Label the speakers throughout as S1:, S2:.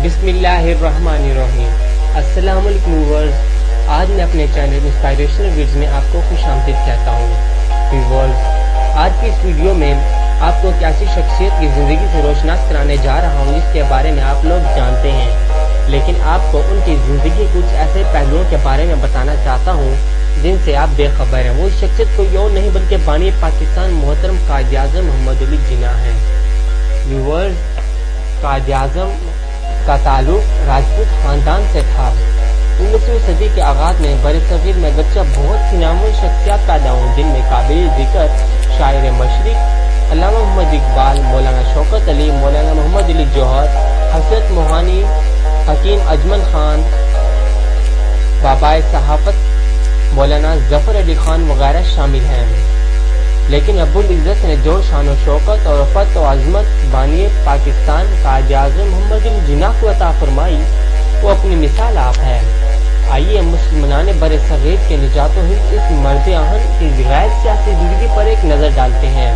S1: बिस्मिल्लाहिर्रहमानिर्रहीम। अस्सलाम वालेकुम व्यूअर्स, आज मैं अपने चैनल इंस्पिरेशनल वीडियोस में आपको खुश आमदीद कहता हूँ। व्यूअर्स, आज की इस वीडियो में आपको एक ऐसी शख्सियत की ज़िंदगी से रोशनास कराने जा रहा हूँ जिसके बारे में आप लोग जानते हैं, लेकिन आपको उनकी ज़िंदगी के कुछ ऐसे पहलुओं के बारे में बताना चाहता हूँ जिनसे आप बेखबर हैं। वो शख्सियत कोई और नहीं बल्कि बानी पाकिस्तान मोहतरम कायद-ए-आज़म मोहम्मद अली जिन्ना है। व्यूअर्स, कायद-ए-आज़म का ताल्लुक राजपूत खानदान से था। 19वीं सदी के आगाज में बरसगीर में गच्चा बहुत सी नामवर शख्सियत पैदा हुई, जिनमें काबिल जिक्र शायर मशरिक अल्लामा मोहम्मद इकबाल, मौलाना शौकत अली, मौलाना मोहम्मद अली जौहर, हसरत मोहानी, हकीम अजमल खान, बाबाए सहाफत मौलाना जफर अली खान वगैरह शामिल हैं। लेकिन अब्बुल इज़्ज़त ने जो शान व शौकत और फत व अज़मत बानी पाकिस्तान कायद-ए-आज़म मोहम्मद अली जिन्ना को अता फरमाई, वो अपनी मिसाल आप है। आइए मुसलमानान बरसगीर के निजात व हिंद इस मर्द आहन की गैर सियासी जिंदगी पर एक नजर डालते हैं।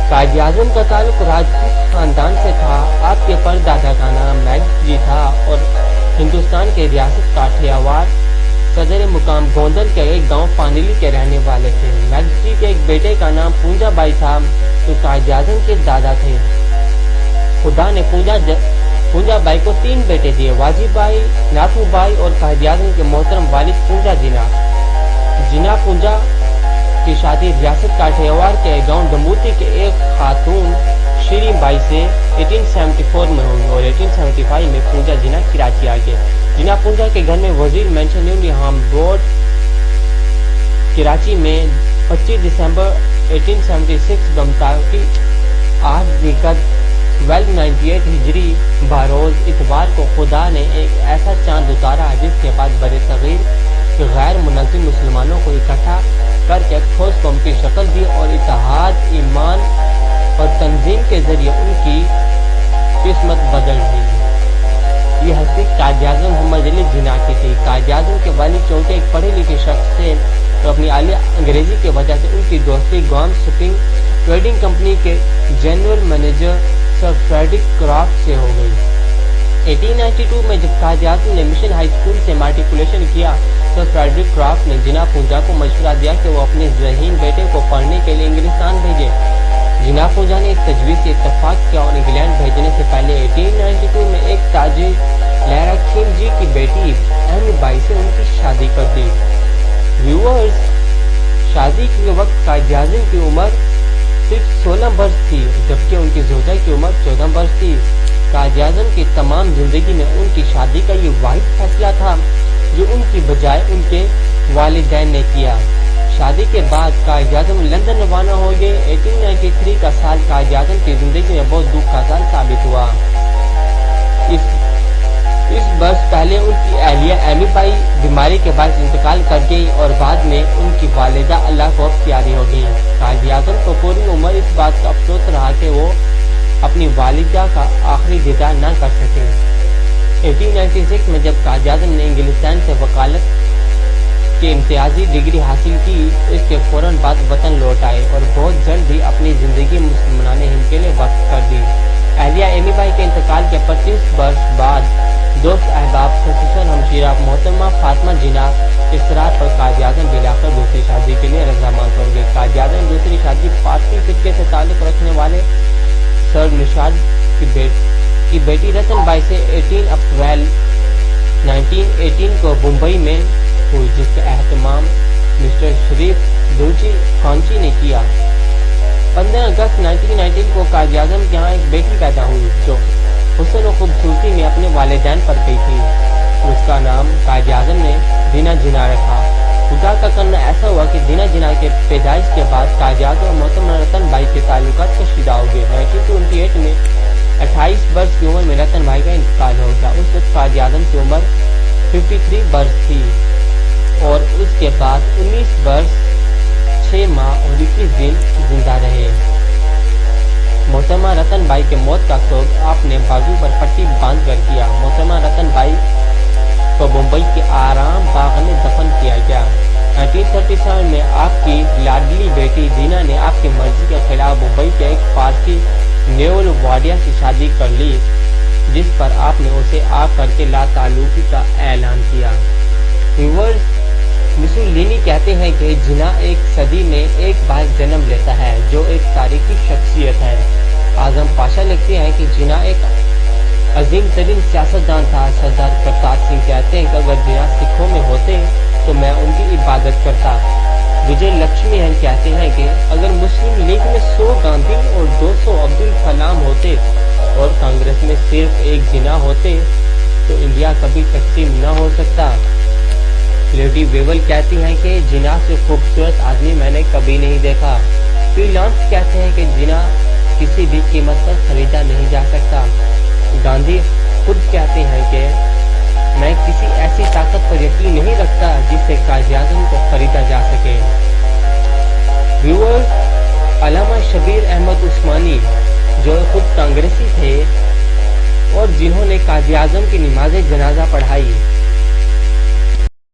S1: कायद-ए-आज़म का ताल्लुक राजपूत खानदान से था। आपके परदादा का नाम मैगजी था और हिंदुस्तान के रियासत काठियावाड़ सदर मुकाम गोंदल के एक गांव पानीली के रहने वाले थे। मैगजी के एक बेटे का नाम पूंजा बाई था, जो कायद-ए-आज़म के दादा थे। खुदा ने पूंजा बाई को 3 बेटे दिए, वाजिब बाई, नाथू बाई और कायद-ए-आज़म के मोहतरम वालिद पूंजा जिन्ना पूंजा की शादी रियासत काठियावाड़ के गांव डमूती के एक खातून शीरी बाई से 1874 में हुई और 1875 में पूंजा जिन्ना कराची आ गए। जिन्ना पूंजा के घर में वजीर मेंशन यूनिहाम बोर्ड कराची में 25 दिसंबर 1876 बमताकी 8 जिकद 1298 हिजरी बारोज इतवार को खुदा ने एक ऐसा चांद उतारा जिसके बाद बरसगीर गैर मुनज़्ज़म मुसलमानों को इकट्ठा करके ठोस कौम की शक्ल दी और इत्तेहाद, ईमान और तंजीम के जरिए उनकी किस्मत बदल दी। ये हस्ती कायद-ए-आज़म मोहम्मद अली जिन्ना की थी। कायद-ए-आज़म के वालिद चूंकि एक पढ़े लिखे शख्स थे, तो अपनी आलिया अंग्रेजी की वजह से उनकी दोस्ती गॉम शिपिंग ट्रेडिंग कंपनी के general manager sir Frederick Croft से हो गई। 1892 में जब कायद-ए-आज़म ने मिशन हाई स्कूल से मैट्रिकुलेशन किया, तो फ्रेडरिक क्राफ्ट ने जिन्ना पूंजा को मशवरा दिया कि वो अपने ज़हीन बेटे को पढ़ने के लिए इंग्लिस्तान भेजे। जिन्ना पूंजा ने इस तजवीज़ से इत्तफाक किया और इंग्लैंड भेजने से पहले 1892 में एक ताजिर लहरा खिलजी की बेटी एमी बाई से उनकी शादी कर दी। व्यूअर्स, शादी के वक्त कायद-ए-आज़म की उम्र सिर्फ 16 वर्ष थी, जबकि उनकी जोजा की उम्र 14 वर्ष थी। कायद-ए-आज़म की तमाम जिंदगी में उनकी शादी का ये वाहिद फैसला था जो उनकी बजाय उनके वालिदैन ने किया। शादी के बाद कायद-ए-आज़म लंदन रवाना हो गए। 1893 का साल कायद-ए-आज़म की जिंदगी में बहुत दुख का साल साबित हुआ। इस वर्ष पहले उनकी अहलिया एमी बाई बीमारी के बाद इंतकाल कर गई और बाद में उनकी वालिदा अल्लाह को प्यारी हो गई। कायद-ए-आज़म को पूरी उम्र इस बात का अफसोस रहा कि वो अपनी वालिदा का आखिरी दीदार न कर सके। 1896 में जब कायद-ए-आज़म ने इंग्लिस्तान से वकालत की इम्तियाजी डिग्री हासिल की, इसके फौरन बाद वतन लौट आए और बहुत जल्द ही अपनी जिंदगी मुसलमानान हिंद के लिए वक्फ कर दी। अहलिया एमी बाई के इंतकाल के 25 वर्ष बाद दोस्त अहबाब खसूसन हमशीरा मोहतरमा फातिमा जिन्ना इसरार पर कायद-ए-आज़म बिलाकर दूसरी शादी के लिए रज़ामंद होंगे। कायद-ए-आज़म दूसरी शादी पारसी फिरके से ताल्लुक रखने वाले सर निशाद की बेटी रतन बाई से 18 अप्रैल 1918 को मुंबई में हुई, जिसका एहतमाम मिस्टर शरीफ दुर्जी खानची ने किया। 15 अगस्त 1919 को कायद-ए-आज़म के यहाँ एक बेटी पैदा हुई जो हुस्न और खूबसूरती में अपने वालिदैन पर गई थी। उसका नाम कायद-ए-आज़म ने दीना जिन्ना रखा। खुदा का करना ऐसा हुआ कि दीना जिन्ना के पैदाइश के बाद कायद-ए-आज़म और मोहतरमा रतन बाई के ताल्लुकात कशीदा हो गए। 1928 में 28 वर्ष की उम्र में रतन बाई का इंतकाल हो गया। उस वक्त कायद-ए-आज़म की उम्र 53 वर्ष थी और उसके बाद 19 वर्ष 6 माह और 21 दिन जिंदा रहे। मोहतरमा रतन बाई के मौत का शोक आपने बाजू पर पट्टी बांध कर किया। मोहतरमा रतन बाई को मुंबई के आराम बाग में दफन किया गया। 1937 में आपकी लाडली बेटी दीना ने आपकी मर्जी के खिलाफ मुंबई के एक पारसी नेवल वाडिया से शादी कर ली। جس پر آپ نے اسے آگ کر کے لا تعلقی کا اعلان کیا۔ ویورز، مسولینی کہتے ہیں کہ جناح ایک صدی میں ایک بار جنم لیتا ہے جو ایک تاریخی شخصیت ہے۔ اعظم پاشا لکھتے ہیں کہ جناح ایک عظیم ترین سیاستدان تھا۔ سردار کرتار سنگھ کہتے ہیں کہ اگر جناح سکھوں میں ہوتے تو میں ان کی عبادت کرتا۔ وجے لکشمی ہن کہتے ہیں کہ اگر مسلم لیگ میں 100 گاندھی اور 200 عبدالکلام ہوتے اور کانگریس میں صرف ایک جناح ہوتے تو انڈیا کبھی تقسیم نہ ہو سکتا۔ لیڈی ویول کہتی ہیں کہ جناح سے خوبصورت آدمی میں نے کبھی نہیں دیکھا۔ فری لانس کہتے ہیں کہ جناح کسی بھی قیمت پر خریدا نہیں جا سکتا۔ گاندھی خود کہتے ہیں کہ میں کسی ایسی طاقت پر یقین نہیں رکھتا جس سے قائد-اعظم کو خریدا جا سکے۔ ویورز، علامہ شبیر احمد عثمانی جو خود کانگریسی تھے اور جنہوں نے قائد-اعظم کی نماز جنازہ پڑھائی،